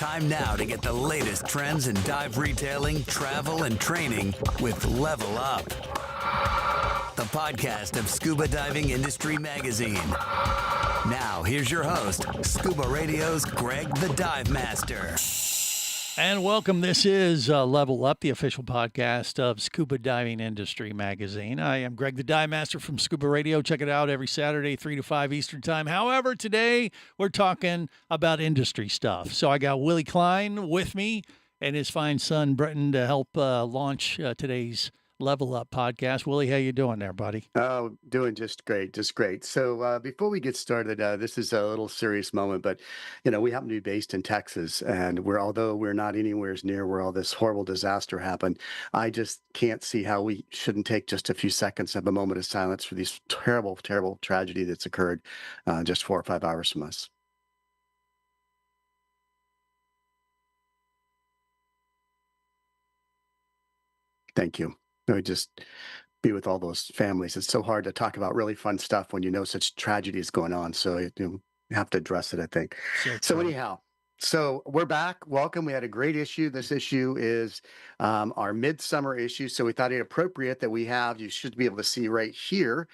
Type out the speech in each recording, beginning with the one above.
Time now to get the latest trends in dive retailing, travel, and training with Level Up, the podcast of Scuba Diving Industry Magazine. Now, here's your host, Scuba Radio's Greg the Divemaster. And welcome. This is Level Up, the official podcast of Scuba Diving Industry Magazine. I am Greg the Divemaster from Scuba Radio. Check it out every Saturday, 3 to 5 Eastern Time. However, today we're talking about industry stuff. So I got Willie Cline with me and his fine son, Britain, to help launch today's Level Up podcast. Willie, how you doing there, buddy? Oh, doing just great, just great. So before we get started, this is a little serious moment, but we happen to be based in Texas, and although we're not anywhere near where all this horrible disaster happened, I just can't see how we shouldn't take just a few seconds of a moment of silence for these terrible, terrible tragedy that's occurred just 4 or 5 hours from us. Thank you. I would just be with all those families. It's so hard to talk about really fun stuff when such tragedy is going on. So you have to address it, I think. So anyhow, so we're back. Welcome. We had a great issue. This issue is our midsummer issue. So we thought it appropriate that you should be able to see right here,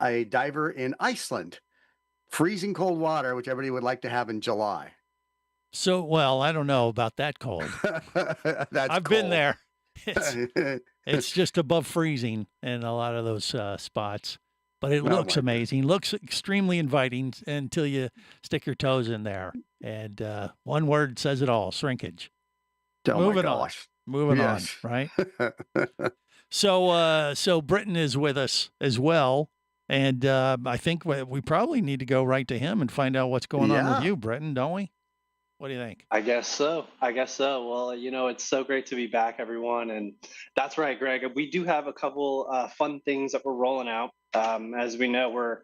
a diver in Iceland, freezing cold water, which everybody would like to have in July. So, well, I don't know about that cold. I've been there. It's just above freezing in a lot of those spots, but it looks amazing. Looks extremely inviting until you stick your toes in there. And one word says it all: shrinkage. Moving on, right? So Britain is with us as well, and I think we probably need to go right to him and find out what's going on with you, Britain, don't we? What do you think? I guess so. Well, it's so great to be back, everyone. And that's right, Greg. We do have a couple fun things that we're rolling out. As we know, we're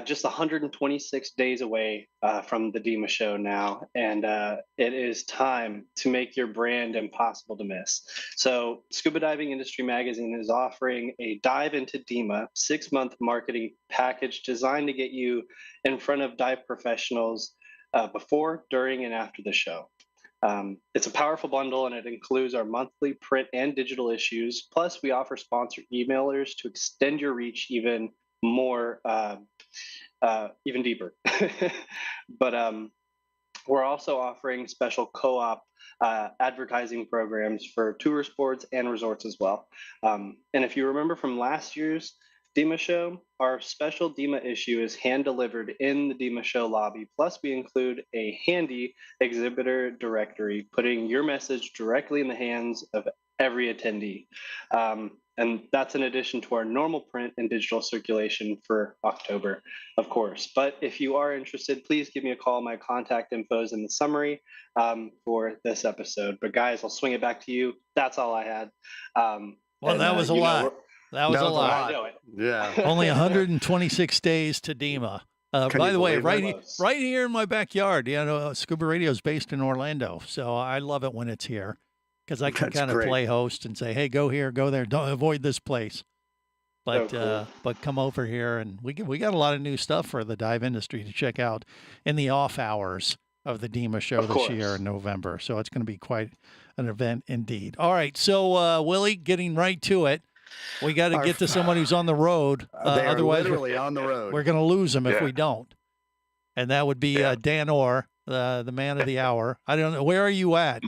just 126 days away from the DEMA show now. And it is time to make your brand impossible to miss. So Scuba Diving Industry Magazine is offering a Dive into DEMA 6-month marketing package designed to get you in front of dive professionals before, during, and after the show. It's a powerful bundle, and it includes our monthly print and digital issues. Plus, we offer sponsored emailers to extend your reach even more, even deeper. But we're also offering special co-op advertising programs for tourist boards and resorts as well. And if you remember from last year's DEMA show, our special DEMA issue is hand-delivered in the DEMA show lobby. Plus, we include a handy exhibitor directory, putting your message directly in the hands of every attendee. And that's in addition to our normal print and digital circulation for October, of course. But if you are interested, please give me a call. My contact info is in the summary for this episode. But guys, I'll swing it back to you. That's all I had. That was a lot. That was a lot. I know it. Yeah. Only 126 days to DEMA. By the way, right here in my backyard. Scuba Radio is based in Orlando, so I love it when it's here because I can kind of play host and say, "Hey, go here, go there. Don't avoid this place." But but come over here, and we got a lot of new stuff for the dive industry to check out in the off hours of the DEMA show this year in November. So it's going to be quite an event indeed. All right, so Willie, getting right to it. We got to get to someone who's on the road. Otherwise, literally on the road. We're going to lose him if we don't. And that would be Dan Orr, the man of the hour. I don't know. Where are you at?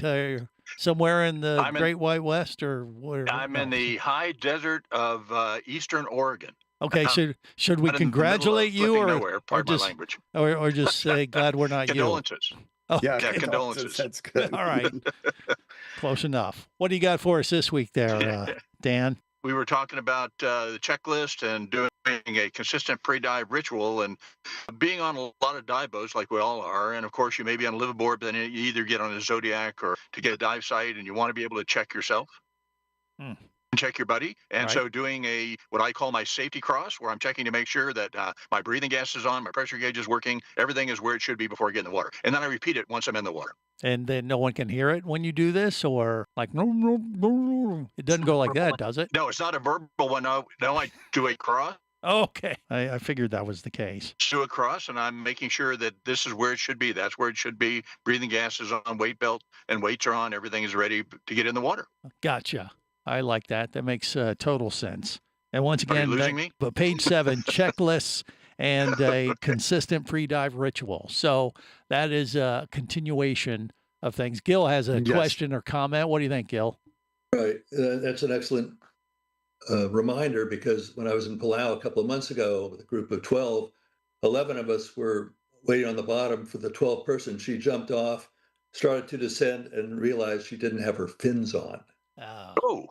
Somewhere in the Great White West or where? I'm in the high desert of eastern Oregon. Okay, should we congratulate you or just say, glad we're not condolences. You? Oh, yeah, condolences. That's good. All right. Close enough. What do you got for us this week there, Dan? We were talking about the checklist and doing a consistent pre-dive ritual and being on a lot of dive boats like we all are. And of course, you may be on a liveaboard, but then you either get on a Zodiac or to get a dive site and you want to be able to check yourself. And check your buddy. And so doing what I call my safety cross, where I'm checking to make sure that my breathing gas is on, my pressure gauge is working, everything is where it should be before I get in the water. And then I repeat it once I'm in the water. And then no one can hear it when you do this, or like, no, it doesn't go like that, does it? No, it's not a verbal one. No, I do a cross. Okay. I figured that was the case. To across, and I'm making sure that this is where it should be. That's where it should be. Breathing gas is on, weight belt and weights are on. Everything is ready to get in the water. Gotcha. I like that. That makes total sense. And once Are you again, losing me? But page 7, checklists and a consistent pre-dive ritual. So that is a continuation of things. Gil has a question or comment. What do you think, Gil? Right. That's an excellent reminder, because when I was in Palau a couple of months ago with a group of 12, 11 of us were waiting on the bottom for the 12th person. She jumped off, started to descend, and realized she didn't have her fins on. Oh.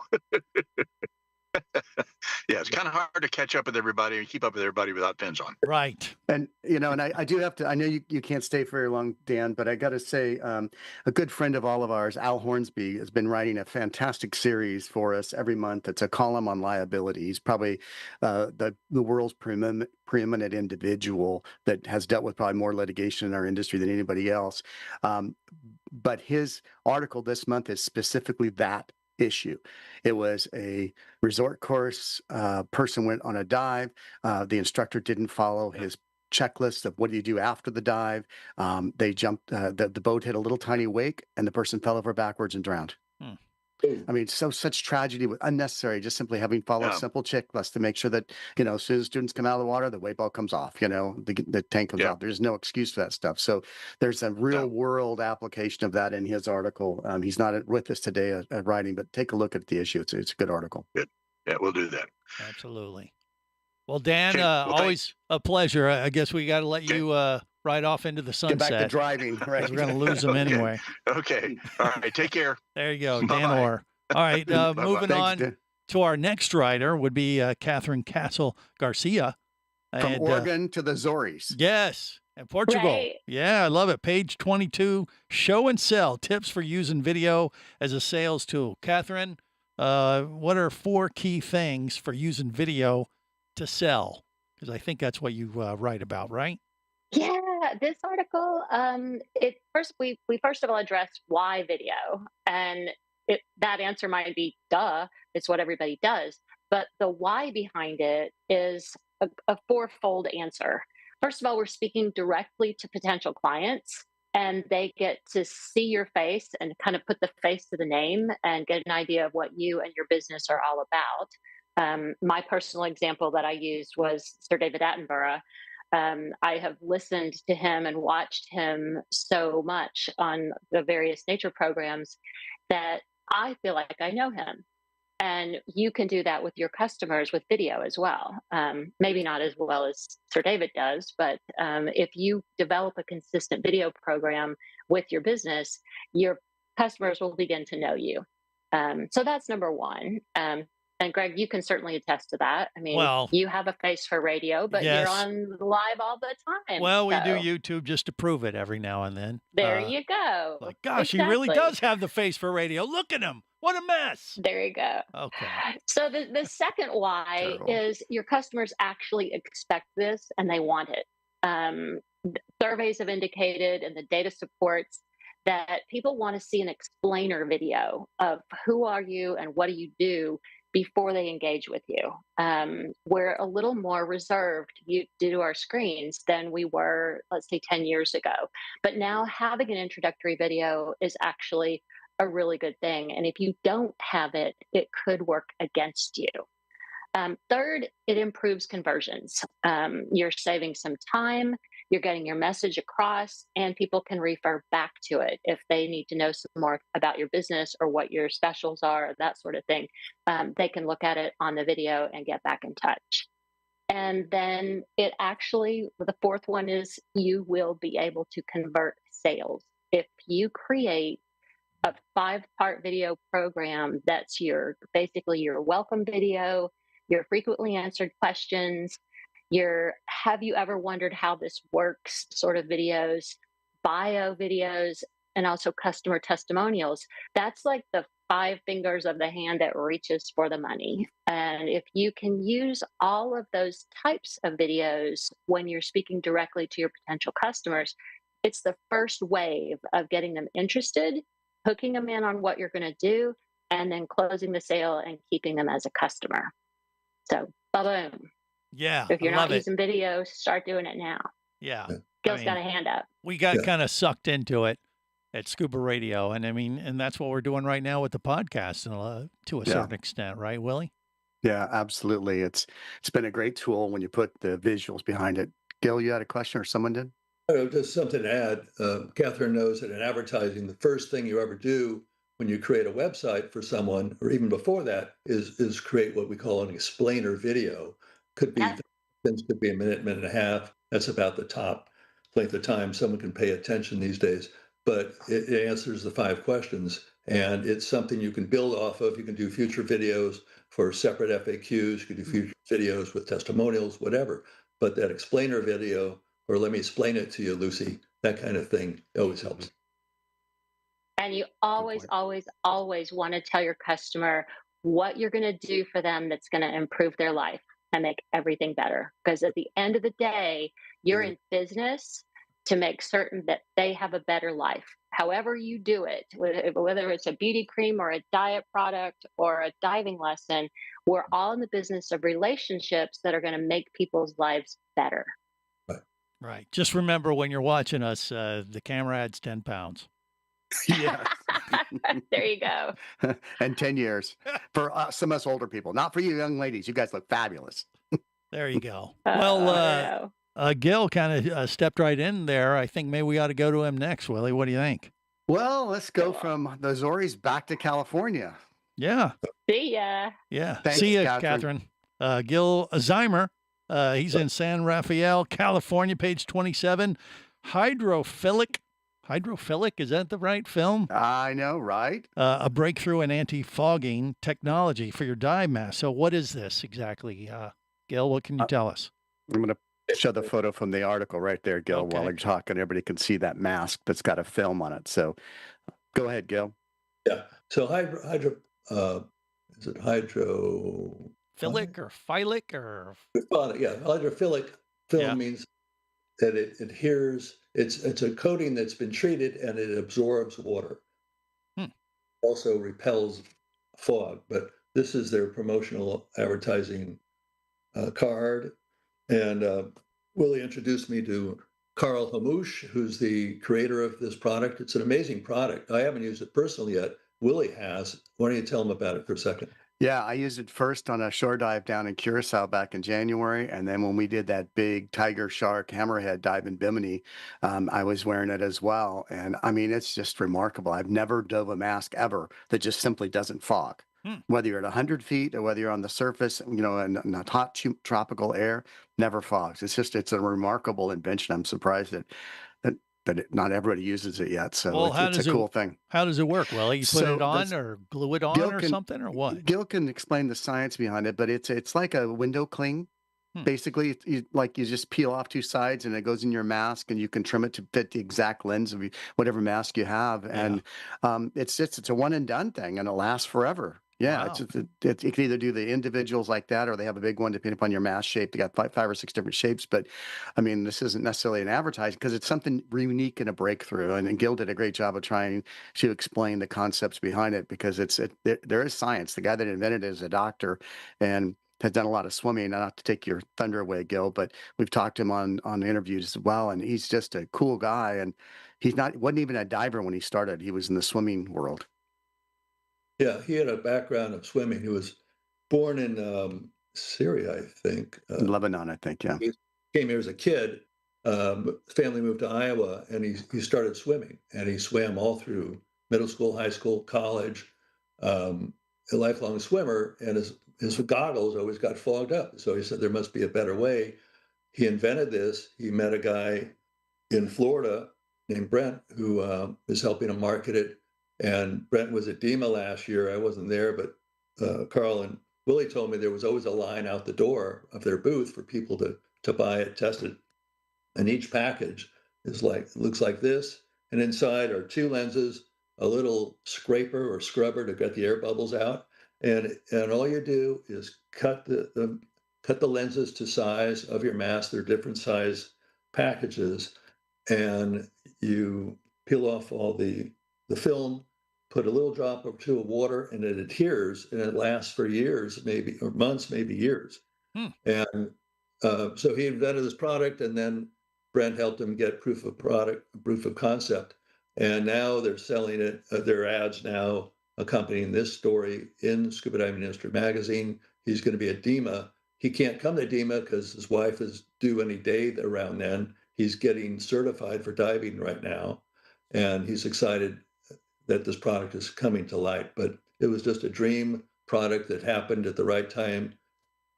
Yeah, it's kind of hard to catch up with everybody and keep up with everybody without fins on. Right. And, and I do have to, I know you can't stay for very long, Dan, but I got to say, a good friend of all of ours, Al Hornsby, has been writing a fantastic series for us every month. It's a column on liability. He's probably the world's preeminent individual that has dealt with probably more litigation in our industry than anybody else. But his article this month is specifically that issue. It was a resort course. Person went on a dive. The instructor didn't follow his checklist of what do you do after the dive. They jumped. The boat hit a little tiny wake, and the person fell over backwards and drowned. I mean, such tragedy was unnecessary. Just simply having followed simple checklists to make sure that as soon as students come out of the water, the weight ball comes off. The tank comes off. There's no excuse for that stuff. So there's a real world application of that in his article. He's not with us today at writing, but take a look at the issue. It's a good article. Good. Yeah, we'll do that. Absolutely. Well, Dan, always a pleasure. I guess we got to let you ride off into the sunset. Get back to driving. Right. We're going to lose them anyway. Okay. All right. Take care. There you go. Dan Orr. All right. Moving on to our next writer would be Cathryn Garcia. From Oregon to the Azores. Yes. And Portugal. Right. Yeah, I love it. Page 22, show and sell, tips for using video as a sales tool. Cathryn, what are 4 key things for using video to sell? Because I think that's what you write about, right? Yeah, this article, we first of all addressed why video, and that answer might be duh, it's what everybody does, but the why behind it is a fourfold answer. First of all, we're speaking directly to potential clients, and they get to see your face and kind of put the face to the name and get an idea of what you and your business are all about. My personal example that I used was Sir David Attenborough. I have listened to him and watched him so much on the various nature programs that I feel like I know him. And you can do that with your customers with video as well. Maybe not as well as Sir David does, but if you develop a consistent video program with your business, your customers will begin to know you. So that's number one. And Greg, you can certainly attest to that. I mean, you have a face for radio, but you're on live all the time. Well, we do YouTube just to prove it every now and then. There you go. Like, gosh, he really does have the face for radio. Look at him. What a mess. There you go. Okay. So the second why is your customers actually expect this and they want it. Surveys have indicated, and the data supports, that people want to see an explainer video of who are you and what do you do before they engage with you. We're a little more reserved due to our screens than we were, let's say, 10 years ago. But now having an introductory video is actually a really good thing. And if you don't have it, it could work against you. Third, it improves conversions. You're saving some time, you're getting your message across, and people can refer back to it if they need to know some more about your business or what your specials are, that sort of thing. They can look at it on the video and get back in touch. And then it actually, the fourth one is you will be able to convert sales. If you create a 5-part video program that's basically your welcome video, your frequently answered questions, your have you ever wondered how this works sort of videos, bio videos, and also customer testimonials. That's like the 5 fingers of the hand that reaches for the money. And if you can use all of those types of videos when you're speaking directly to your potential customers, it's the first wave of getting them interested, hooking them in on what you're going to do, and then closing the sale and keeping them as a customer. So, boom. Yeah, If you're I love not using video, start doing it now. Yeah. Gil's got a hand up. We got kind of sucked into it at Scuba Radio. And I mean, and that's what we're doing right now with the podcast to a certain extent, right, Willie? Yeah, absolutely. It's been a great tool when you put the visuals behind it. Gil, you had a question or someone did? Just something to add. Cathryn knows that in advertising, the first thing you ever do when you create a website for someone, or even before that, is create what we call an explainer video. Could be could be a minute and a half. That's about the top length of time someone can pay attention these days. But it answers the 5 questions, and it's something you can build off of. You can do future videos for separate FAQs. You can do future videos with testimonials, whatever. But that explainer video, or let me explain it to you, Lucy, that kind of thing always helps. And you always want to tell your customer what you're going to do for them that's going to improve their life and make everything better. Because at the end of the day, you're in business to make certain that they have a better life. However you do it, whether it's a beauty cream or a diet product or a diving lesson, we're all in the business of relationships that are going to make people's lives better. Right. Just remember when you're watching us, the camera adds 10 pounds. Yeah. There you go. And 10 years for some of us older people. Not for you young ladies. You guys look fabulous. There you go. Well, Gil kind of stepped right in there. I think maybe we ought to go to him next, Willie. What do you think? Well, let's go from the Azores back to California. Yeah. See ya. Yeah. Thanks, see ya, Cathryn. Gil Zeimer. He's in San Rafael, California, page 27. Hydrophilic, is that the right film? I know, right? A breakthrough in anti-fogging technology for your dive mask. So what is this exactly, Gil? What can you tell us? I'm going to show the photo from the article right there, Gil, while you're talking. Everybody can see that mask that's got a film on it. So go ahead, Gil. Yeah. So is it hydro... Philic or phylic or? Yeah, hydrophilic film means that it adheres. It's a coating that's been treated and it absorbs water. Also repels fog. But this is their promotional advertising card. And Willie introduced me to Carl Hamouche, who's the creator of this product. It's an amazing product. I haven't used it personally yet. Willie has. Why don't you tell him about it for a second? Yeah, I used it first on a shore dive down in Curacao back in January. And then when we did that big tiger shark hammerhead dive in Bimini, I was wearing it as well. And I mean, it's just remarkable. I've never dove a mask ever that just simply doesn't fog. Whether you're at 100 feet or whether you're on the surface, in a hot tropical air, never fogs. It's a remarkable invention. I'm surprised that not everybody uses it yet. So it's a cool thing. How does it work? Well, you put it on or glue it on or something or what? Gil can explain the science behind it, but it's like a window cling. Basically, you just peel off 2 sides and it goes in your mask and you can trim it to fit the exact lens of whatever mask you have. And it's a one and done thing and it lasts forever. Yeah, wow. You can either do the individuals like that, or they have a big one depending upon your mask shape. They got 5 or 6 different shapes, but I mean, this isn't necessarily an advertising because it's something unique and a breakthrough. And Gil did a great job of trying to explain the concepts behind it because there is science. The guy that invented it is a doctor and has done a lot of swimming. Not to take your thunder away, Gil, but we've talked to him on interviews as well, and he's just a cool guy. And wasn't even a diver when he started. He was in the swimming world. Yeah, he had a background of swimming. He was born in Syria, I think. Lebanon, I think, yeah. He came here as a kid. Family moved to Iowa, and he started swimming. And he swam all through middle school, high school, college, a lifelong swimmer. And his goggles always got fogged up. So he said there must be a better way. He invented this. He met a guy in Florida named Brent who is helping him market it. And Brent was at DEMA last year. I wasn't there, but Carl and Willie told me there was always a line out the door of their booth for people to buy it, test it. And each package looks like this. And inside are 2 lenses, a little scraper or scrubber to get the air bubbles out. And all you do is cut the lenses to size of your mask. They're different size packages. And you peel off all the film, put a little drop or 2 of water, and it adheres, and it lasts for years, maybe, or months, maybe years. And So he invented this product, and then Brent helped him get proof of concept. And now they're selling it. There are ads now accompanying this story in Scuba Diving Industry Magazine. He's going to be at DEMA. He can't come to DEMA because his wife is due any day around then. He's getting certified for diving right now, and he's excited that this product is coming to light. But it was just a dream product that happened at the right time.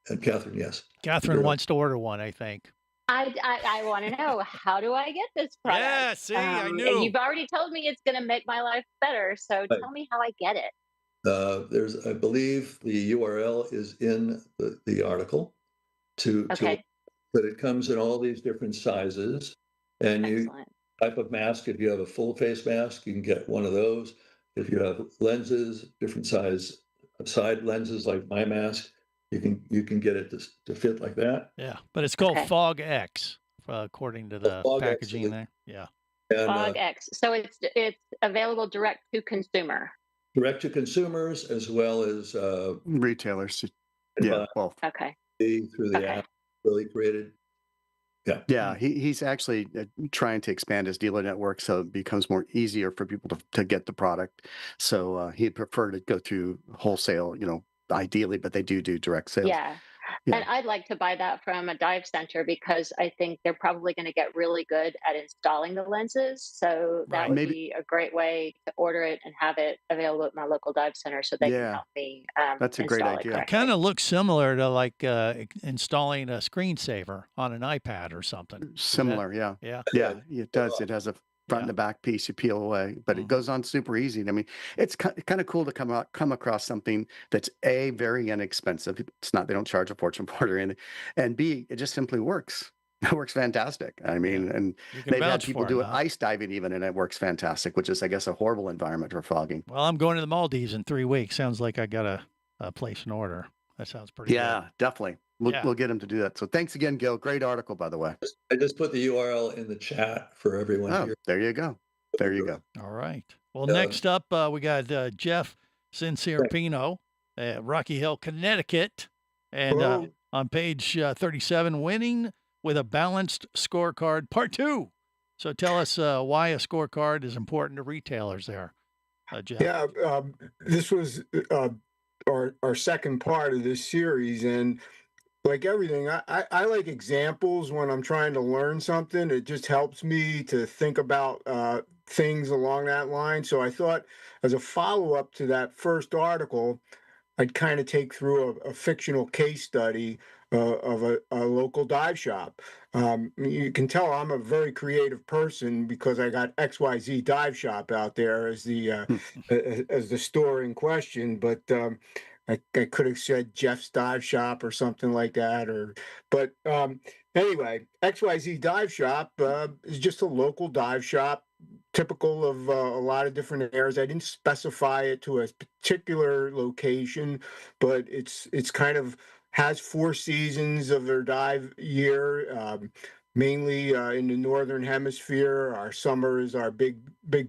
And Cathryn, yes. Cathryn wants to order one, I think. I want to know, how do I get this product? Yeah, see, I knew. And you've already told me it's going to make my life better. So tell me how I get it. I believe the URL is in the article but it comes in all these different sizes. And type of mask, if you have a full face mask, you can get one of those. If you have lenses, different size side lenses like my mask, you can get it to fit like that. Yeah, but it's called Fog X, according to the packaging X, there. Yeah. And, Fog X. So it's available direct to consumer. Direct to consumers as well as retailers. Yeah, both. Okay. Through the app, really created. Yeah. Yeah, he's actually trying to expand his dealer network so it becomes more easier for people to get the product. So he'd prefer to go through wholesale, ideally, but they do direct sales. Yeah. And I'd like to buy that from a dive center because I think they're probably going to get really good at installing the lenses. So that would be a great way to order it and have it available at my local dive center so they can help me. That's a great idea. It kind of looks similar to like installing a screensaver on an iPad or something. Similar, yeah. It does. It has a front and the back piece you peel away, but it goes on super easy. I mean, it's kind of cool to come across something that's A, very inexpensive. It's not, they don't charge a fortune for it or anything. And B, it just simply works. It works fantastic. I mean, and they've had people do it ice diving even, and it works fantastic, which is, I guess, a horrible environment for fogging. Well, I'm going to the Maldives in 3 weeks. Sounds like I got to place an order. That sounds pretty good. Yeah, definitely. We'll get him to do that. So thanks again, Gil. Great article, by the way. I just put the URL in the chat for everyone here. There you go. There you go. All right. Well, next up, we got Jeff Cinciripino, Rocky Hill, Connecticut. And on page 37, winning with a balanced scorecard, part 2. So tell us why a scorecard is important to retailers there, Jeff. Yeah, this was our second part of this series. And like everything, I like examples when I'm trying to learn something. It just helps me to think about things along that line. So I thought as a follow-up to that first article, I'd kind of take through a fictional case study of a local dive shop. You can tell I'm a very creative person because I got XYZ Dive Shop out there as the store in question, but I could have said Jeff's Dive Shop or something like that. But anyway, XYZ Dive Shop is just a local dive shop, typical of a lot of different areas. I didn't specify it to a particular location, but it's kind of has 4 seasons of their dive year, mainly in the Northern Hemisphere. Our summer is our big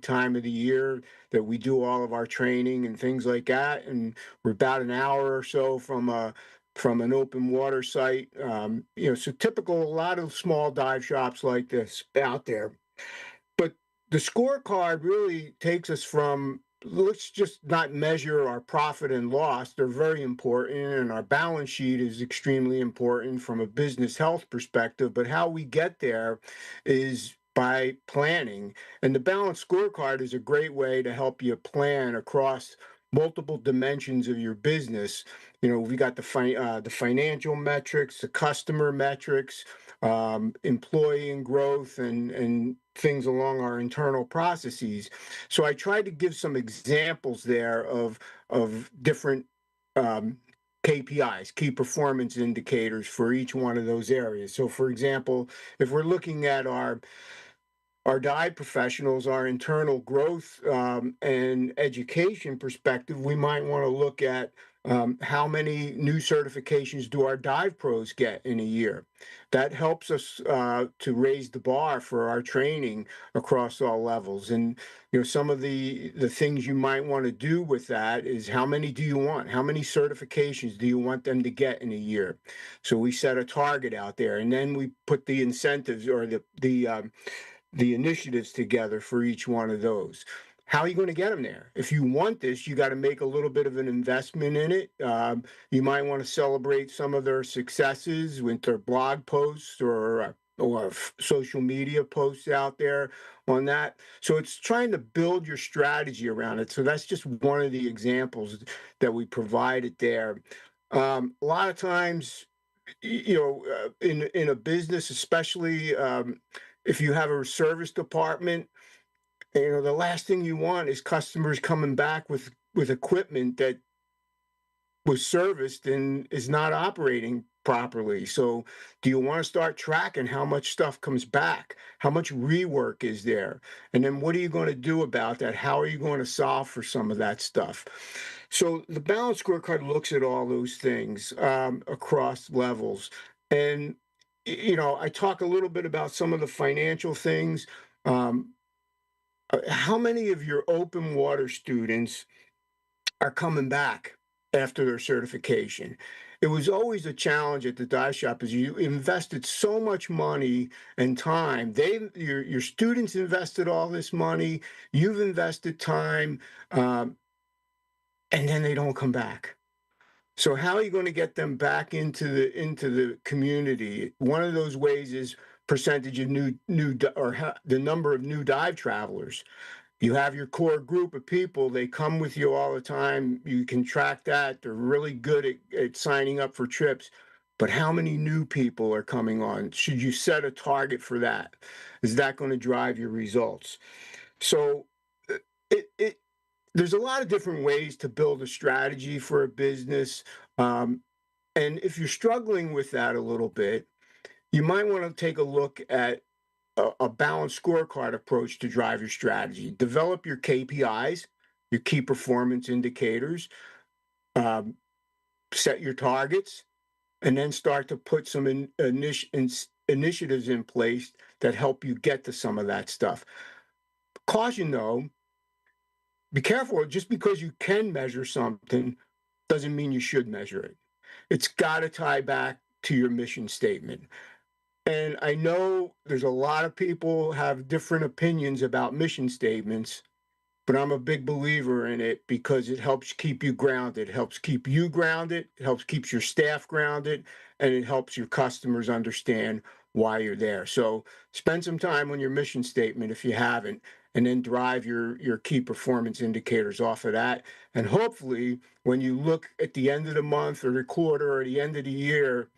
time of the year that we do all of our training and things like that. And we're about an hour or so from an open water site. So typical, a lot of small dive shops like this out there. But the scorecard really takes us from, let's just not measure our profit and loss. They're very important, and our balance sheet is extremely important from a business health perspective. But how we get there is by planning. And the balanced scorecard is a great way to help you plan across multiple dimensions of your business. We got the financial metrics, the customer metrics, employee and growth, and things along our internal processes. So I tried to give some examples there of different KPIs, key performance indicators for each one of those areas. So for example, if we're looking at our dive professionals, our internal growth and education perspective, we might want to look at How many new certifications do our dive pros get in a year? That helps us to raise the bar for our training across all levels. And some of the things you might want to do with that is, how many do you want? How many certifications do you want them to get in a year? So we set a target out there, and then we put the incentives or the initiatives together for each one of those. How are you going to get them there? If you want this, you got to make a little bit of an investment in it. You might want to celebrate some of their successes with their blog posts or social media posts out there on that. So it's trying to build your strategy around it. So that's just one of the examples that we provided there. A lot of times, in a business, especially if you have a service department, the last thing you want is customers coming back with equipment that was serviced and is not operating properly. So do you want to start tracking how much stuff comes back? How much rework is there? And then what are you going to do about that? How are you going to solve for some of that stuff? So the balance scorecard looks at all those things across levels. And, I talk a little bit about some of the financial things. How many of your open water students are coming back after their certification? It was always a challenge at the dive shop, is you invested so much money and time. Your students invested all this money, you've invested time, and then they don't come back. So how are you going to get them back into the community? One of those ways is percentage of the number of new dive travelers. You have your core group of people, they come with you all the time. You can track that. They're really good at signing up for trips. But how many new people are coming on? Should you set a target for that? Is that going to drive your results? So there's a lot of different ways to build a strategy for a business. And if you're struggling with that a little bit, you might want to take a look at a balanced scorecard approach to drive your strategy. Develop your KPIs, your key performance indicators, set your targets, and then start to put some initiatives in place that help you get to some of that stuff. Caution though, be careful. Just because you can measure something doesn't mean you should measure it. It's got to tie back to your mission statement. And I know there's a lot of people have different opinions about mission statements, but I'm a big believer in it because it helps keep you grounded. It helps keep you grounded. It helps keep your staff grounded, and it helps your customers understand why you're there. So spend some time on your mission statement if you haven't, and then drive your key performance indicators off of that. And hopefully when you look at the end of the month or the quarter or the end of the year,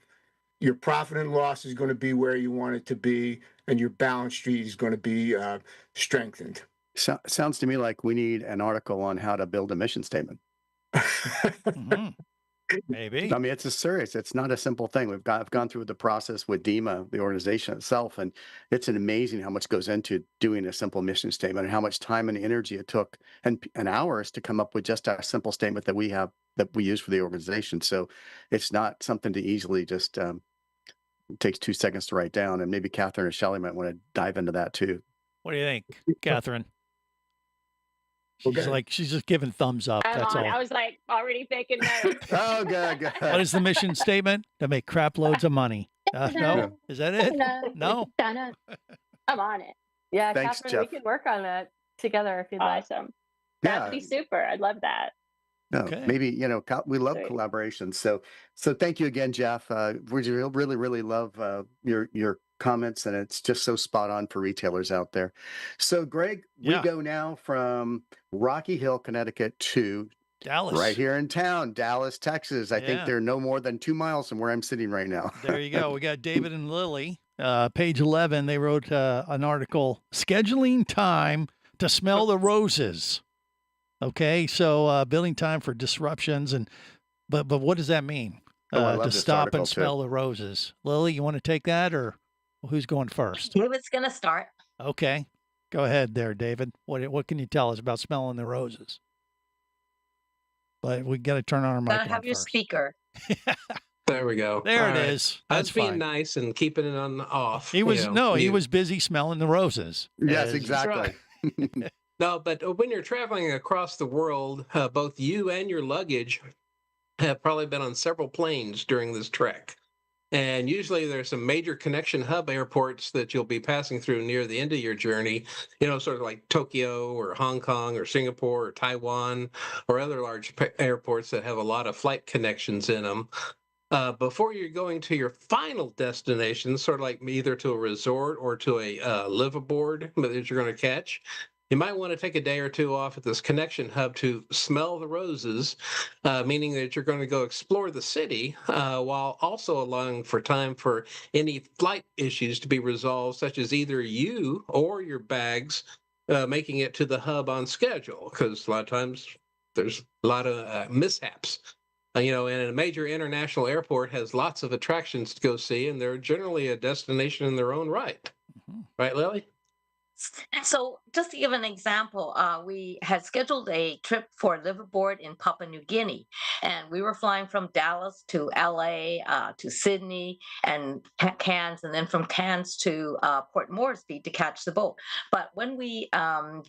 your profit and loss is going to be where you want it to be, and your balance sheet is going to be strengthened. Sounds to me like we need an article on how to build a mission statement. Mm-hmm. Maybe. I mean, it's not a simple thing. I've gone through the process with DEMA, the organization itself, and it's amazing how much goes into doing a simple mission statement and how much time and energy it took and hours to come up with just a simple statement that we use for the organization. So it's not something to easily just it takes 2 seconds to write down. And maybe Cathryn or Shelli might want to dive into that too. What do you think, Cathryn? She's just giving thumbs up. That's all. I was like already taking notes. Oh, good. What is the mission statement? To make crap loads of money. No, is that it? No. I'm on it. Yeah, Thanks, Cathryn, Jeff. we could work on that together if you'd like. Awesome. That would be super. I'd love that. No, Okay. maybe, we love collaboration. So thank you again, Jeff. We really, really love your comments, and it's just so spot on for retailers out there. So Greg, we go now from Rocky Hill, Connecticut to Dallas, right here in town, Dallas, Texas. I think they're no more than 2 miles from where I'm sitting right now. There you go. We got David and Lily, page 11. They wrote an article, Scheduling Time to Smell the Roses. Okay, so building time for disruptions, but what does that mean? To stop and smell the roses. Lily, you want to take that, or who's going first? David's going to start. Okay, go ahead there, David. What can you tell us about smelling the roses? but we got to turn on our mic. Gotta have your speaker. There we go. There All it right. is. I That's was being fine. nice and keeping it on off. He was he you- was busy smelling the roses. Yes, exactly. No, but when you're traveling across the world, both you and your luggage have probably been on several planes during this trek. And usually there's some major connection hub airports that you'll be passing through near the end of your journey, sort of like Tokyo or Hong Kong or Singapore or Taiwan or other large airports that have a lot of flight connections in them. Before you're going to your final destination, sort of like either to a resort or to a liveaboard that you're going to catch, you might want to take a day or two off at this connection hub to smell the roses, meaning that you're going to go explore the city while also allowing for time for any flight issues to be resolved, such as either you or your bags making it to the hub on schedule, because a lot of times there's a lot of mishaps. And a major international airport has lots of attractions to go see, and they're generally a destination in their own right. Mm-hmm. Right, Lily? So just to give an example, we had scheduled a trip for liveaboard in Papua New Guinea, and we were flying from Dallas to LA to Sydney and Cairns, and then from Cairns to Port Moresby to catch the boat. But when we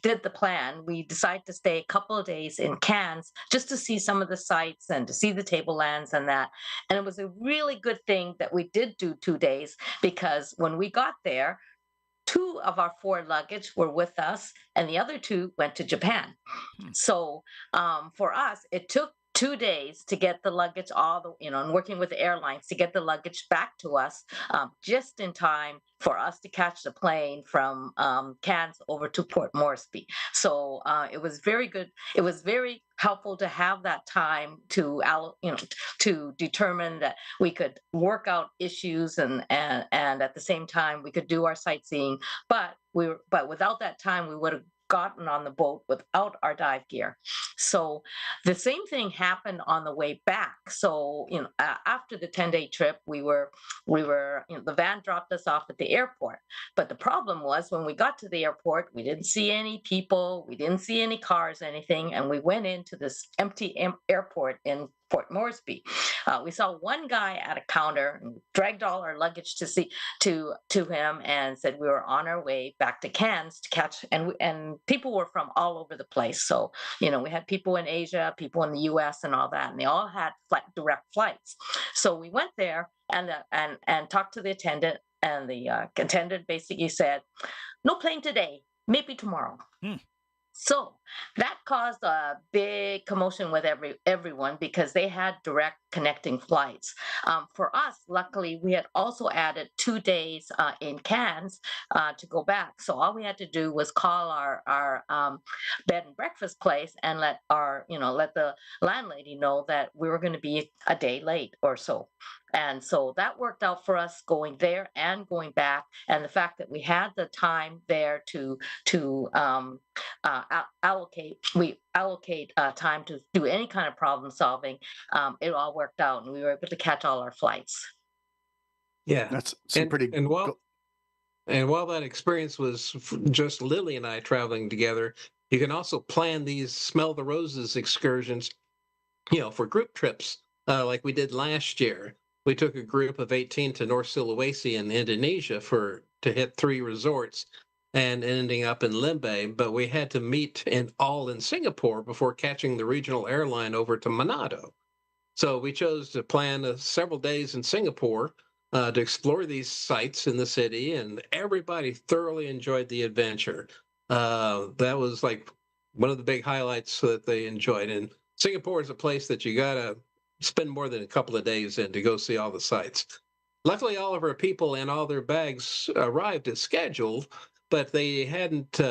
did the plan, we decided to stay a couple of days in Cairns just to see some of the sites and to see the tablelands and that. And it was a really good thing that we did do 2 days, because when we got there, 2 of our 4 luggage were with us, and the other 2 went to Japan. So for us, it took 2 days to get the luggage and working with the airlines to get the luggage back to us just in time for us to catch the plane from Cairns over to Port Moresby. So it was very good. It was very helpful to have that time to determine that we could work out issues and at the same time we could do our sightseeing. But without that time, we would have gotten on the boat without our dive gear. So the same thing happened on the way back. So after the 10-day trip, we were the van dropped us off at the airport. But the problem was when we got to the airport, we didn't see any people, we didn't see any cars, anything, and we went into this empty airport in Port Moresby. We saw one guy at a counter and dragged all our luggage to him and said we were on our way back to Cairns to catch, and people were from all over the place. So we had people in Asia, people in the U.S. and all that, and they all had direct flights. So we went there and talked to the attendant, and the attendant basically said, "No plane today, maybe tomorrow." So that caused a big commotion with everyone because they had direct connecting flights. For us, luckily, we had also added 2 days in Cairns to go back. So all we had to do was call our bed and breakfast place and let the landlady know that we were going to be a day late or so. And so that worked out for us going there and going back. And the fact that we had the time there to allocate time to do any kind of problem solving, it all worked out, and we were able to catch all our flights. Yeah, that's pretty. And while that experience was just Lily and I traveling together, you can also plan these smell the roses excursions, for group trips like we did last year. We took a group of 18 to North Sulawesi in Indonesia to hit 3 resorts and ending up in Limbe, but we had to meet in Singapore before catching the regional airline over to Manado. So we chose to plan several days in Singapore to explore these sites in the city, and everybody thoroughly enjoyed the adventure. That was like one of the big highlights that they enjoyed. And Singapore is a place that you gotta spend more than a couple of days in to go see all the sites. Luckily, all of our people and all their bags arrived as scheduled, but they hadn't.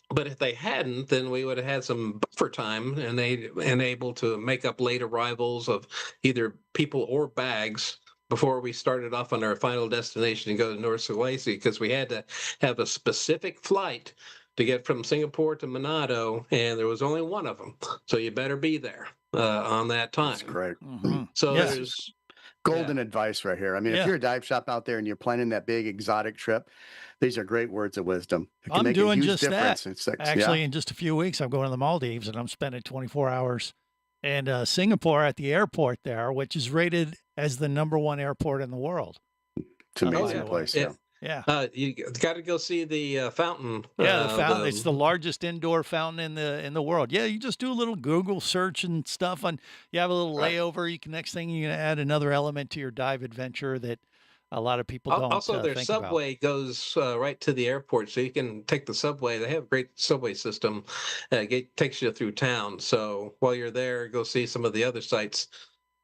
But if they hadn't, then we would have had some buffer time and able to make up late arrivals of either people or bags before we started off on our final destination and go to North Sulawesi, because we had to have a specific flight to get from Singapore to Manado, and there was only one of them. So you better be there on that time. That's great. Mm-hmm. So Yes. there's Golden advice right here. I mean, if you're a dive shop out there and you're planning that big exotic trip, these are great words of wisdom. It can I'm make doing a huge just difference that. in 6. Actually, in just a few weeks, I'm going to the Maldives, and I'm spending 24 hours And Singapore at the airport there, which is rated as the #1 airport in the world. It's an amazing place. Yeah. You got to go see the fountain. Yeah, the fountain. It's the largest indoor fountain in the world. Yeah, you just do a little Google search and stuff, and you have a little layover. You can next thing you can add another element to your dive adventure that a lot of people don't. Also, their think subway goes right to the airport, so you can take the subway. They have a great subway system. It takes you through town. So while you're there, go see some of the other sites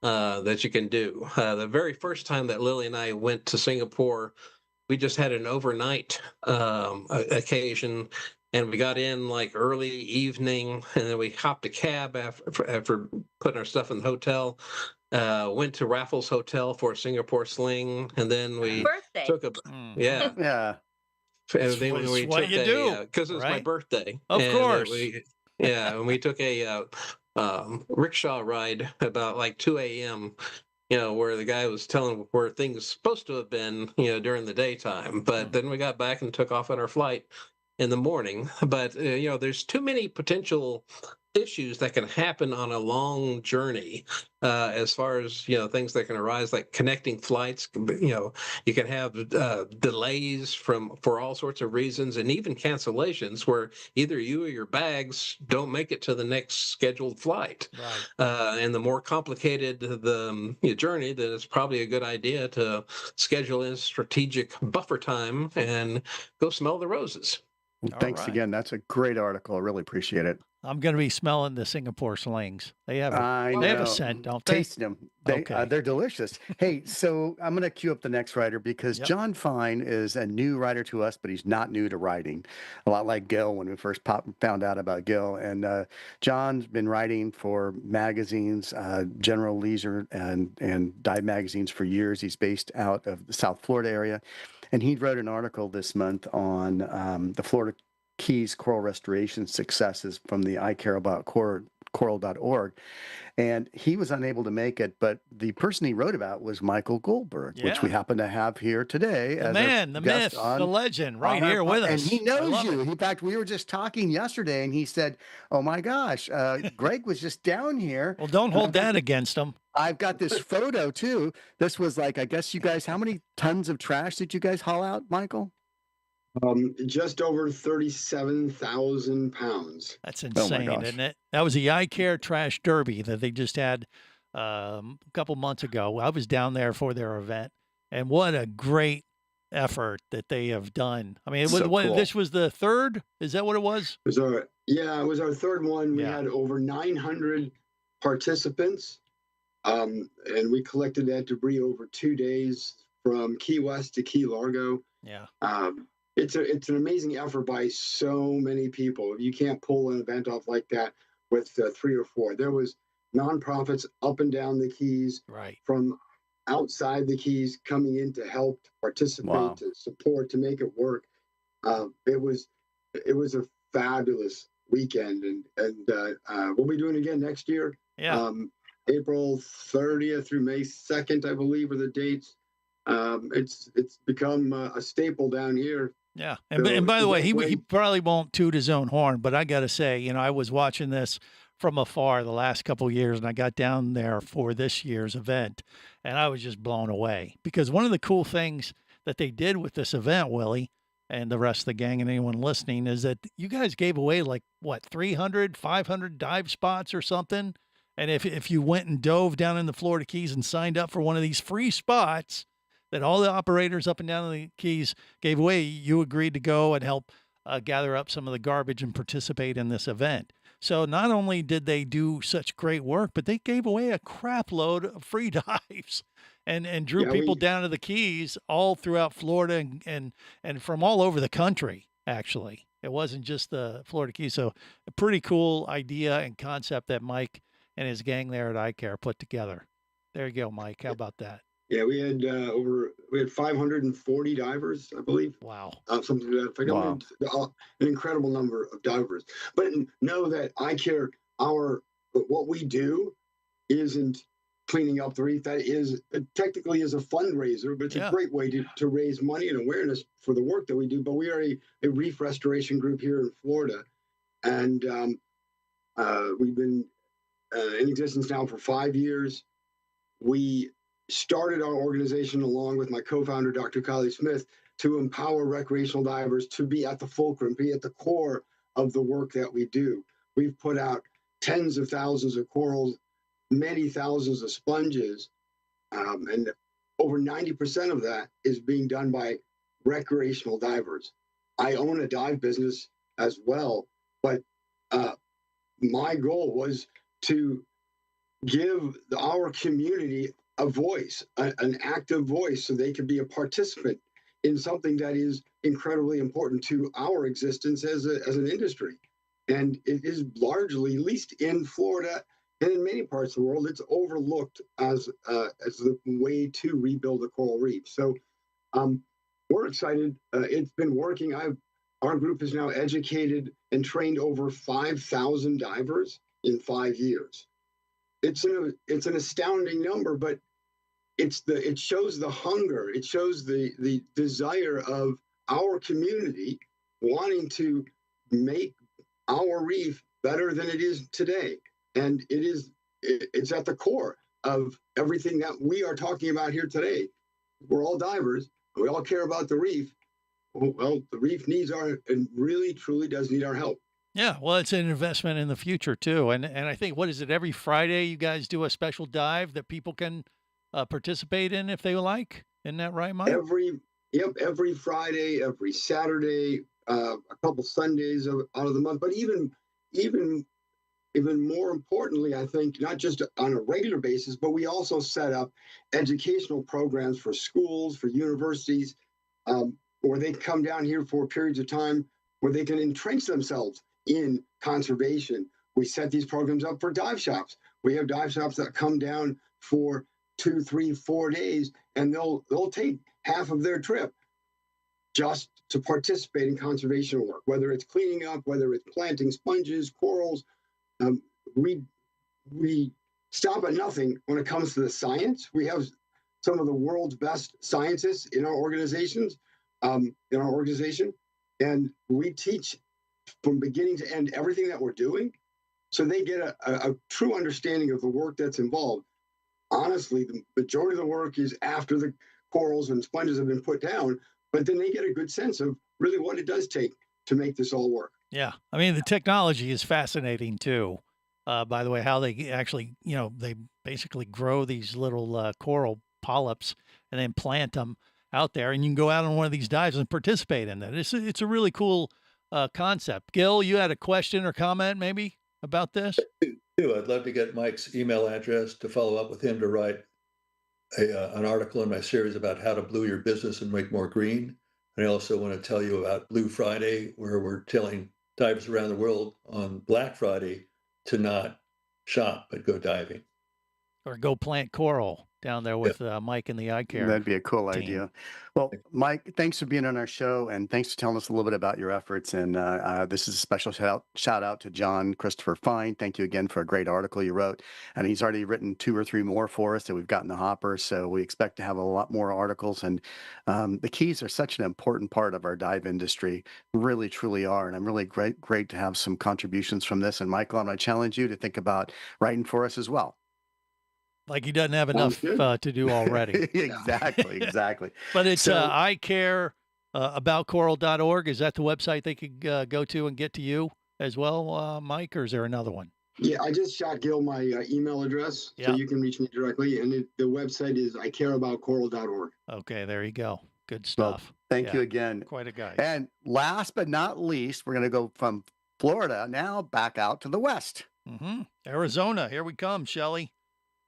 that you can do. The very first time that Lily and I went to Singapore, we just had an overnight occasion, and we got in like early evening, and then we hopped a cab after putting our stuff in the hotel. Went to Raffles Hotel for a Singapore sling, and then we took a yeah. And then we what took you do because it was my birthday. Of course. And we took a rickshaw ride about like 2 a.m. Where the guy was telling where things supposed to have been, during the daytime. But then we got back and took off on our flight in the morning. But, there's too many potential issues that can happen on a long journey as far as, things that can arise, like connecting flights. You can have delays for all sorts of reasons, and even cancellations where either you or your bags don't make it to the next scheduled flight. Right. And the more complicated the journey, then it's probably a good idea to schedule in strategic buffer time and go smell the roses. Well, thanks again. That's a great article. I really appreciate it. I'm going to be smelling the Singapore slings. They have a scent, don't they? Tasting them. They're delicious. Hey, so I'm going to cue up the next writer because John Fine is a new writer to us, but he's not new to writing. A lot like Gil when we first found out about Gil. And John's been writing for magazines, General Leisure and dive magazines for years. He's based out of the South Florida area. And he wrote an article this month on the Florida Keys coral restoration successes from the I.CARE about coral.org. And he was unable to make it, but the person he wrote about was Michael Goldberg, which we happen to have here today. The man, the myth, the legend, right here with us. And he knows you. In fact, we were just talking yesterday, and he said, oh, my gosh, Greg was just down here. Well, don't hold that against him. I've got this photo, too. This was like, I guess you guys, how many tons of trash did you guys haul out, Michael? Just over 37,000 pounds. That's insane, isn't it? That was the I.CARE Trash Derby that they just had a couple months ago. I was down there for their event, and what a great effort that they have done. I mean, cool. This was the third? Is that what it was? It was our third one. We had over 900 participants, and we collected that debris over 2 days from Key West to Key Largo. Yeah. It's an amazing effort by so many people. You can't pull an event off like that with 3 or 4. There was nonprofits up and down the Keys, from outside the Keys coming in to help, to participate, to support, to make it work. It was a fabulous weekend, and we'll be doing it again next year. Yeah. April 30th through May 2nd, I believe, are the dates. It's become a staple down here. Yeah. And by the way, he probably won't toot his own horn, but I got to say, I was watching this from afar the last couple of years, and I got down there for this year's event, and I was just blown away because one of the cool things that they did with this event, Willie, and the rest of the gang and anyone listening, is that you guys gave away 300, 500 dive spots or something. And if you went and dove down in the Florida Keys and signed up for one of these free spots that all the operators up and down the Keys gave away, you agreed to go and help gather up some of the garbage and participate in this event. So not only did they do such great work, but they gave away a crap load of free dives and drew people down to the Keys all throughout Florida and from all over the country, actually. It wasn't just the Florida Keys. So a pretty cool idea and concept that Mike and his gang there at I.CARE put together. There you go, Mike. How about that? Yeah, we had 540 divers, I believe. Wow. Something to that effect. Wow. An incredible number of divers. But know that I.CARE, what we do isn't cleaning up the reef. That is technically is a fundraiser, but it's a great way to raise money and awareness for the work that we do. But we are a reef restoration group here in Florida, and we've been in existence now for 5 years. We started our organization along with my co-founder, Dr. Kylie Smith, to empower recreational divers to be at the fulcrum, be at the core of the work that we do. We've put out tens of thousands of corals, many thousands of sponges, and over 90% of that is being done by recreational divers. I own a dive business as well, but my goal was to give our community a voice, an active voice, so they could be a participant in something that is incredibly important to our existence as an industry. And it is largely, at least in Florida and in many parts of the world, it's overlooked as the way to rebuild a coral reef. So we're excited. It's been working. Our group has now educated and trained over 5,000 divers in 5 years. It's an astounding number, but it shows the hunger. It shows the desire of our community wanting to make our reef better than it is today. And it's at the core of everything that we are talking about here today. We're all divers. We all care about the reef. Well, the reef needs and really, truly does need our help. Yeah, well, it's an investment in the future too. And I think, what is it, every Friday you guys do a special dive that people can participate in if they like? Isn't that right, Mike? Every Friday, every Saturday, a couple Sundays out of the month. But even more importantly, I think, not just on a regular basis, but we also set up educational programs for schools, for universities, where they come down here for periods of time where they can entrench themselves in conservation. We set these programs up for dive shops. We have dive shops that come down for 2, 3, 4 days, and they'll take half of their trip just to participate in conservation work, whether it's cleaning up, whether it's planting sponges, corals. We stop at nothing when it comes to the science. We have some of the world's best scientists in our organization, and we teach from beginning to end everything that we're doing, so they get a true understanding of the work that's involved. Honestly, the majority of the work is after the corals and sponges have been put down, but then they get a good sense of really what it does take to make this all work. Yeah. I mean, the technology is fascinating too. By the way, how they actually, they basically grow these little coral polyps and then plant them out there, and you can go out on one of these dives and participate in that. It's a really cool concept. Gil, you had a question or comment maybe about this? I'd love to get Mike's email address to follow up with him to write an article in my series about how to blue your business and make more green. And I also want to tell you about Blue Friday, where we're telling divers around the world on Black Friday to not shop, but go diving. Or go plant coral down there with Mike and the I.CARE. That'd be a cool team. idea. Well, Mike, thanks for being on our show, and thanks for telling us a little bit about your efforts. And this is a special shout out to John Christopher Fine. Thank you again for a great article you wrote. And he's already written 2 or 3 more for us that we've got in the hopper. So we expect to have a lot more articles. And the keys are such an important part of our dive industry, really, truly are. And I'm really great to have some contributions from this. And Michael, I'm going to challenge you to think about writing for us as well. Like he doesn't have enough to do already. Exactly. But it's I.CARE aboutcoral.org. Is that the website they could go to and get to you as well, Mike, or is there another one? Yeah, I just shot Gil my email address, so you can reach me directly. And the website is icareaboutcoral.org. Okay, there you go. Good stuff. Well, thank you again. Quite a guy. And last but not least, we're going to go from Florida now back out to the West. Mm-hmm. Arizona, here we come, Shelli.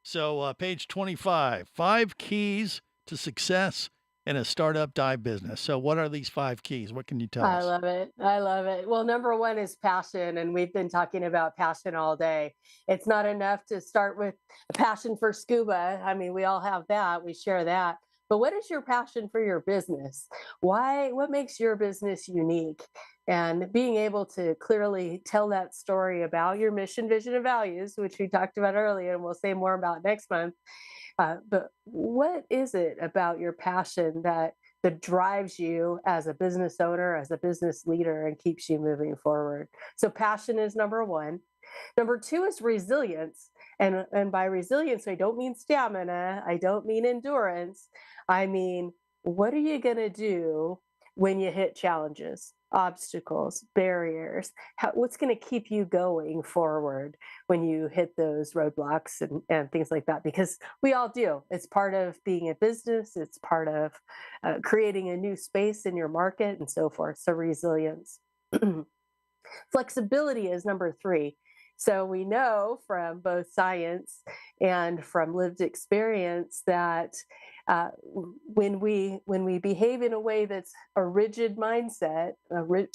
So page 25, 5 keys to success in a startup dive business. So what are these 5 keys? What can you tell us? I love it. Well, number 1 is passion. And we've been talking about passion all day. It's not enough to start with a passion for scuba. I mean, we all have that. We share that. But what is your passion for your business? What makes your business unique? And being able to clearly tell that story about your mission, vision, and values, which we talked about earlier, and we'll say more about next month. But what is it about your passion that drives you as a business owner, as a business leader, and keeps you moving forward? So passion is number 1. Number 2 is resilience. And by resilience, I don't mean stamina. I don't mean endurance. I mean, what are you going to do when you hit challenges, obstacles, barriers? What's going to keep you going forward when you hit those roadblocks and things like that? Because we all do. It's part of being a business. It's part of creating a new space in your market and so forth. So resilience. Flexibility is number 3. So we know from both science and from lived experience that when we behave in a way that's a rigid mindset,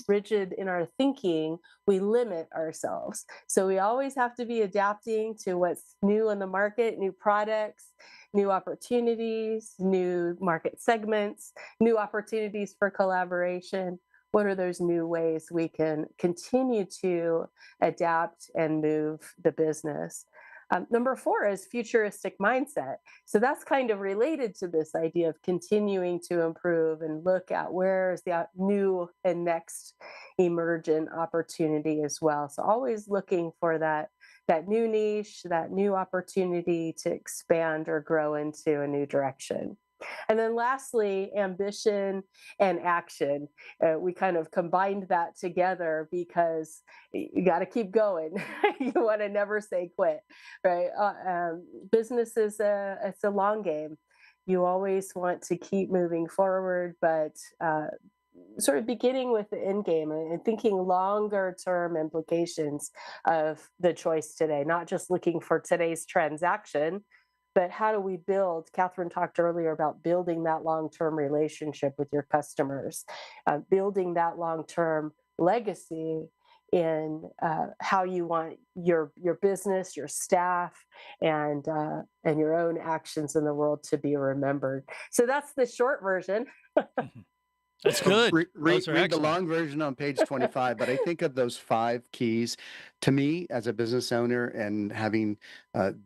rigid in our thinking, we limit ourselves. So we always have to be adapting to what's new in the market, new products, new opportunities, new market segments, new opportunities for collaboration. What are those new ways we can continue to adapt and move the business? Number 4 is futuristic mindset. So that's kind of related to this idea of continuing to improve and look at where is the new and next emergent opportunity as well. So always looking for that new niche, that new opportunity to expand or grow into a new direction. And then lastly, ambition and action. We kind of combined that together because you got to keep going. You want to never say quit, right? Business is it's a long game. You always want to keep moving forward, but sort of beginning with the end game and thinking longer term implications of the choice today, not just looking for today's transaction, but how do we build? Cathryn talked earlier about building that long-term relationship with your customers, building that long-term legacy in how you want your business, your staff, and your own actions in the world to be remembered. So that's the short version. That's good. Read the long version on page 25, but I think of those 5 keys. To me, as a business owner and having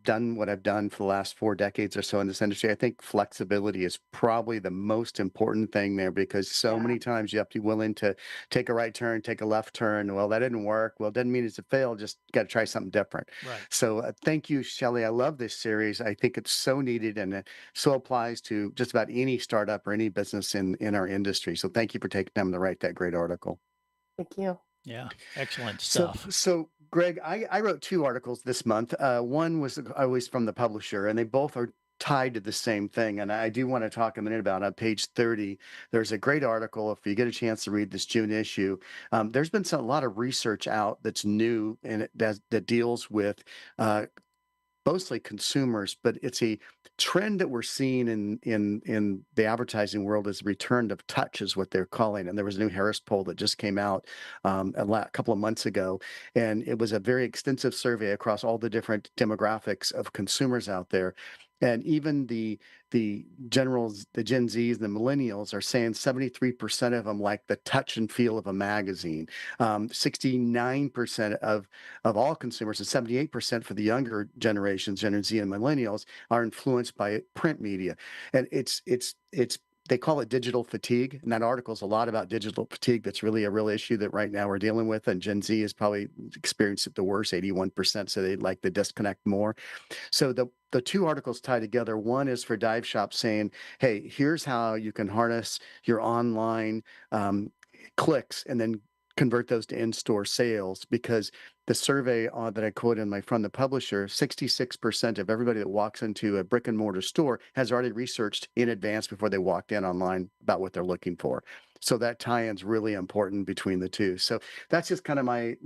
done what I've done for the last 4 decades or so in this industry, I think flexibility is probably the most important thing there, because so many times you have to be willing to take a right turn, take a left turn. Well, that didn't work. Well, it doesn't mean it's a fail. Just got to try something different. Right. So thank you, Shelli. I love this series. I think it's so needed, and it so applies to just about any startup or any business in our industry. So thank you for taking time to write that great article. Thank you. Yeah, excellent stuff. So Greg, I wrote 2 articles this month. One was always from the publisher, and they both are tied to the same thing. And I do want to talk a minute about on page 30. There's a great article. If you get a chance to read this June issue, there's been a lot of research out that's new and that deals with mostly consumers, but it's a trend that we're seeing in the advertising world is return of touch is what they're calling. And there was a new Harris poll that just came out a couple of months ago. And it was a very extensive survey across all the different demographics of consumers out there. And even the generals, the Gen Zs, the millennials are saying 73% of them like the touch and feel of a magazine. 69% of all consumers and 78% for the younger generations, Gen Z and millennials, are influenced by print media. And it's they call it digital fatigue. And that article is a lot about digital fatigue. That's really a real issue that right now we're dealing with. And Gen Z has probably experienced it the worst, 81%. So they'd like to disconnect more. So the 2 articles tie together. One is for dive shops saying, hey, here's how you can harness your online clicks and then convert those to in-store sales, because the survey that I quoted from the publisher, 66% of everybody that walks into a brick and mortar store has already researched in advance before they walked in online about what they're looking for. So that tie-in's really important between the 2. So that's just kind of my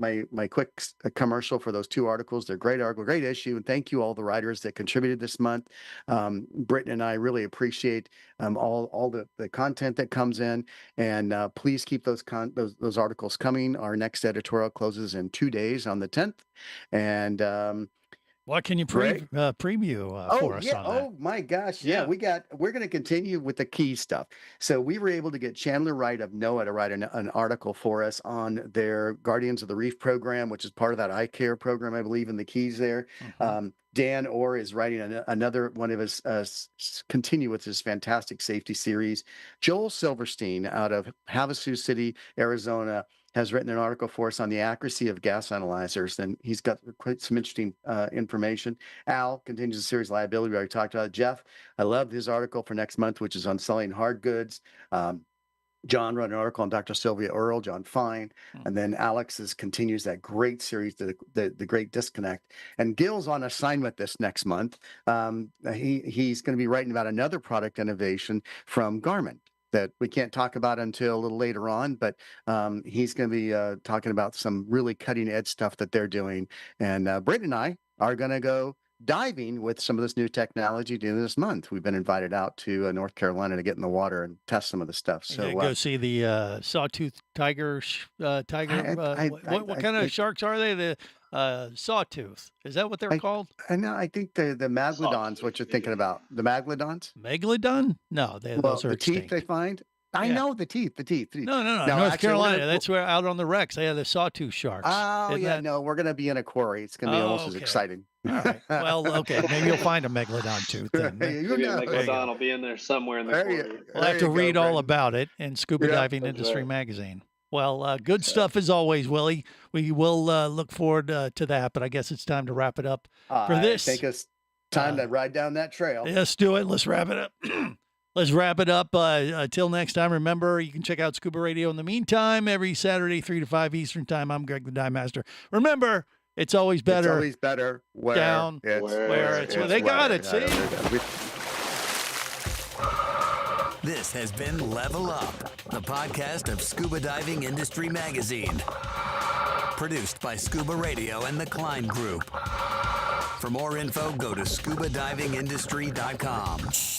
quick commercial for those 2 articles. They're great article, great issue, and thank you all the writers that contributed this month. Britain and I really appreciate all the content that comes in, and please keep those articles coming. Our next editorial closes in 2 days on the 10th, and what can you preview for us on that? Oh my gosh. Yeah, we're going to continue with the key stuff. So we were able to get Chandler Wright of NOAA to write an article for us on their Guardians of the Reef program, which is part of that I.CARE program, I believe, in the keys there. Mm-hmm. Dan Orr is writing another one of his continue with his fantastic safety series. Joel Silverstein out of Havasu City, Arizona, has written an article for us on the accuracy of gas analyzers, and he's got quite some interesting information. Al continues the series liability. We already talked about it. Jeff, I love his article for next month, which is on selling hard goods. John wrote an article on Dr. Sylvia Earle, John Fine, and then Alex's continues that great series, the Great Disconnect. And Gil's on assignment this next month. He's going to be writing about another product innovation from Garmin that we can't talk about until a little later on, but he's going to be talking about some really cutting edge stuff that they're doing. And Britt and I are going to go diving with some of this new technology during this month. We've been invited out to North Carolina to get in the water and test some of the stuff. So go see the sawtooth tiger. What kind of sharks are they? The sawtooth. Is that what they're called? I know. I think the Megalodons. What you're thinking about? The Megalodons? Megalodon? No, those are the extinct. teeth they find. I know the teeth. No. North Carolina. That's where out on the wrecks they have the sawtooth sharks. Oh, no, we're going to be in a quarry. It's going to be almost as exciting. All right. Well, okay. Maybe you'll find a megalodon tooth then. Megalodon will be in there somewhere in the quarry. We'll have to read all about it in Scuba Diving Industry Magazine. Well, good stuff as always, Willie. We will look forward to that, but I guess it's time to wrap it up for this. I think it's time to ride down that trail. Let's do it. Let's wrap it up. Let's wrap it up. Till next time, remember, you can check out Scuba Radio in the meantime every Saturday, 3 to 5 Eastern time. I'm Greg the Divemaster. Remember, it's always better. It's always better where down where it's where they got it. See? This has been Level Up, the podcast of Scuba Diving Industry Magazine. Produced by Scuba Radio and the Cline Group. For more info, go to scubadivingindustry.com.